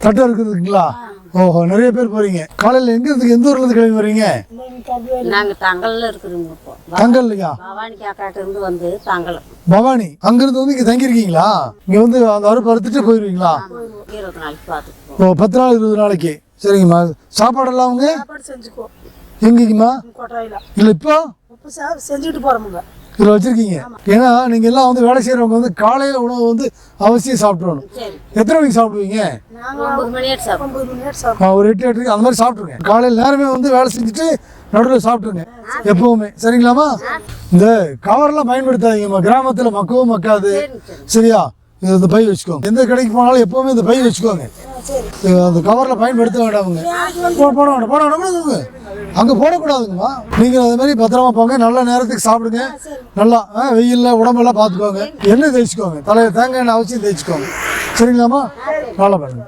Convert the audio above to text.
தட்டை இருக்குதுங்களா? ஓஹோ, நிறைய பேர் போறீங்க. காலையில் எங்க இருந்து எந்த ஊர்ல இருந்து கிளம்பி வரீங்க? நாங்க தங்கல்ல இருக்கிறோங்க. இப்போ தங்கல்லையா? பவானி காக்காட்டு இருந்து வந்து தங்கல். பவானி அங்கிருந்து வந்து இங்க தங்கியிருக்கீங்களா? இங்க வந்து அந்த அறுப்பு அறுத்துட்டு போயிருவீங்களா? 20 நாளைக்கு பார்த்துட்டு. ஓ, 10 நாள் 20 நாளைக்கு. சரிங்கம்மா. சாப்பாடெல்லாம் அவங்க செஞ்சுக்குவோம். எங்கேங்கம்மா? இல்லை இப்போ செஞ்சுட்டு போறோமுங்க. இதில் வச்சிருக்கீங்க. ஏன்னா நீங்க எல்லாம் வந்து வேலை செய்யறவங்க வந்து காலையில உணவு வந்து அவசியம் சாப்பிடணும். எத்தனை மணிக்கு சாப்பிடுவீங்க? 9 மணி சாப்பிடுவோம். ஒரு 8 அந்த மாதிரி சாப்பிட்ருங்க. காலையில் நேரமே வந்து வேலை செஞ்சுட்டு நடுவில் சாப்பிட்ருங்க எப்பவுமே. சரிங்களாம்மா? இந்த கவர்லாம் பயன்படுத்தாதீங்கம்மா. கிராமத்தில் மக்கவும் மக்காது. சரியா? இந்த பை வச்சுக்கோங்க. எந்த கடைக்கு போனாலும் எப்பவுமே இந்த பை வச்சுக்கோங்க. அந்த கவரில் பயன்படுத்த வேண்டாமுங்க. போட வேண்டாம். அங்கே போடக்கூடாதுங்கம்மா. நீங்கள் அது மாதிரி பத்திரமா போங்க. நல்ல நேரத்துக்கு சாப்பிடுங்க. நல்லா வெயிலில் உடம்பெல்லாம் பார்த்துக்கோங்க. எண்ணெய் தேய்ச்சிக்கோங்க. தலையை தேங்காய் எண்ணெய் அவசியம் தேய்ச்சிக்கோங்க. சரிங்களாம்மா? நல்லா பண்ணுங்க.